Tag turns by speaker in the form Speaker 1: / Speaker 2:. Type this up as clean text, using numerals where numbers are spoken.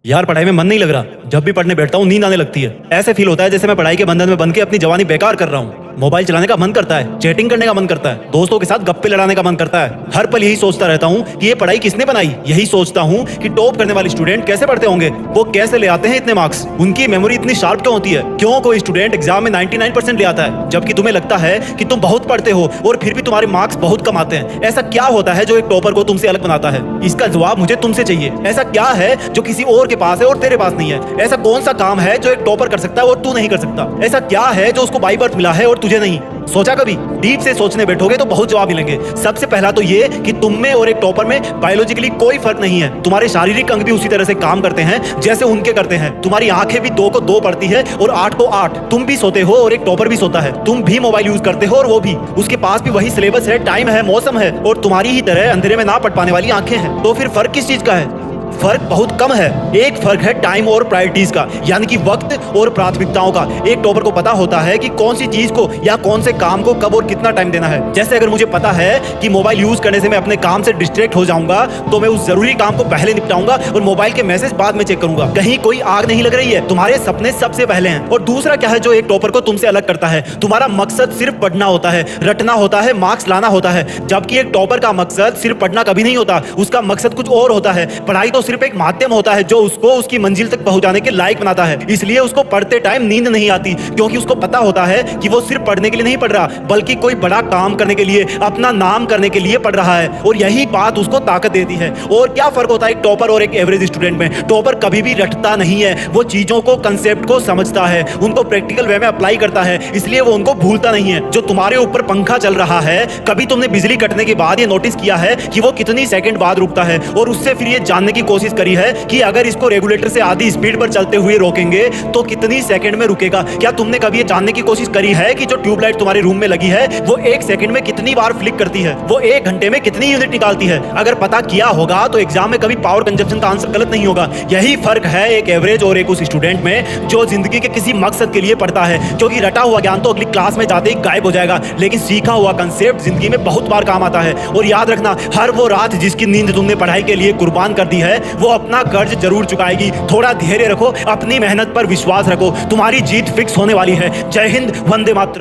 Speaker 1: यार पढ़ाई में मन नहीं लग रहा। जब भी पढ़ने बैठता हूँ नींद आने लगती है। ऐसे फील होता है जैसे मैं पढ़ाई के बंधन में बंध के अपनी जवानी बेकार कर रहा हूँ। मोबाइल चलाने का मन करता है, चैटिंग करने का मन करता है, दोस्तों के साथ गप्पे लड़ाने का मन करता है। हर पल यही सोचता रहता हूँ कि ये पढ़ाई किसने बनाई। यही सोचता हूँ कि टॉप करने वाले स्टूडेंट कैसे पढ़ते होंगे, वो कैसे ले आते हैं इतने मार्क्स, उनकी मेमोरी इतनी शार्प क्यों होती है, क्यों कोई स्टूडेंट एग्जाम में 99% ले आता है जबकि तुम्हें लगता है कि तुम बहुत पढ़ते हो और फिर भी तुम्हारे मार्क्स बहुत कम आते हैं। ऐसा क्या होता है जो एक टॉपर को तुमसे अलग बनाता है? इसका जवाब मुझे तुमसे चाहिए। ऐसा क्या है जो किसी और के पास है और तेरे पास नहीं है? ऐसा कौन सा काम है जो एक टॉपर कर सकता है और तू नहीं कर सकता? ऐसा क्या है जो उसको बाई बर्थ मिला है और तुझे नहीं? सोचा कभी? डीप से सोचने बैठोगे तो बहुत जवाब मिलेंगे। सबसे पहला तो ये कि तुम में और एक टॉपर में बायोलॉजिकली कोई फर्क नहीं है। तुम्हारे शारीरिक अंग भी उसी तरह से काम करते हैं जैसे उनके करते हैं। तुम्हारी आंखें भी 2 को 2 पढ़ती है और 8 को 8। तुम भी सोते हो और एक टॉपर भी सोता है। तुम भी मोबाइल यूज करते हो और वो भी। उसके पास भी वही सिलेबस है, टाइम है, मौसम है और तुम्हारी ही तरह अंधेरे में ना पढ़ पाने वाली आंखें हैं। तो फिर फर्क किस चीज का है? फर्क बहुत कम है। एक फर्क है टाइम और प्रायोरिटीज का, यानी कि वक्त और प्राथमिकताओं का। एक टॉपर को पता होता है कि कौन सी चीज को या कौन से काम को कब और कितना टाइम देना है। जैसे अगर मुझे पता है कि मोबाइल यूज करने से मैं अपने काम से डिस्ट्रैक्ट हो जाऊंगा तो मैं उस जरूरी काम को पहले निपटाऊंगा और मोबाइल के मैसेज बाद में चेक करूंगा। कहीं कोई आग नहीं लग रही है, तुम्हारे सपने सबसे पहले हैं। और दूसरा क्या है जो एक टॉपर को तुमसे अलग करता है? तुम्हारा मकसद सिर्फ पढ़ना होता है, रटना होता है, मार्क्स लाना होता है। जबकि एक टॉपर का मकसद सिर्फ पढ़ना कभी नहीं होता, उसका मकसद कुछ और होता है। पढ़ाई तो सिर्फ एक माध्यम होता है जो उसको उसकी मंजिल तक पहुंचाने के लायक बनाता है। इसलिए उसको पढ़ते टाइम नींद नहीं आती, क्योंकि उसको पता होता है कि वो सिर्फ पढ़ने के लिए नहीं पढ़ रहा बल्कि कोई बड़ा काम करने के लिए, अपना नाम करने के लिए पढ़ रहा है। और यही बात उसको ताकत देती है। और क्या फर्क होता है एक टॉपर और एक एवरेज स्टूडेंट में? टॉपर कभी भी रटता नहीं है, वो चीजों को, कंसेप्ट को समझता है, उनको प्रैक्टिकल वे में अप्लाई करता है, इसलिए वो उनको भूलता नहीं है। जो तुम्हारे ऊपर पंखा चल रहा है, कभी तुमने बिजली कटने के बाद ये नोटिस किया है कि वो कितनी सेकंड बाद रुकता है? और उससे फिर ये जानने की कोशिश करी है कि अगर इसको रेगुलेटर से आधी स्पीड पर चलते हुए रोकेंगे तो कितनी सेकंड में रुकेगा? क्या तुमने कभी ये जानने की कोशिश करी है कि जो ट्यूबलाइट तुम्हारे रूम में लगी है वो 1 सेकंड में कितनी बार फ्लिक करती है? वो 1 घंटे में कितनी यूनिट निकालती है? अगर पता किया होगा तो एग्जाम में कभी पावर कंजप्शन का आंसर गलत नहीं होगा। यही फर्क है एक एवरेज और एक उस स्टूडेंट में जो जिंदगी के किसी मकसद के लिए पढ़ता है। क्योंकि रटा हुआ ज्ञान तो अगली क्लास में जाते ही गायब हो जाएगा, लेकिन सीखा हुआ कंसेप्ट जिंदगी में बहुत बार काम आता है। और याद रखना, हर वो रात जिसकी नींद तुमने पढ़ाई के लिए कुर्बान कर दी है वो अपना कर्ज जरूर चुकाएगी। थोड़ा धैर्य रखो, अपनी मेहनत पर विश्वास रखो, तुम्हारी जीत फिक्स होने वाली है। जय हिंद, वंदे मातरम।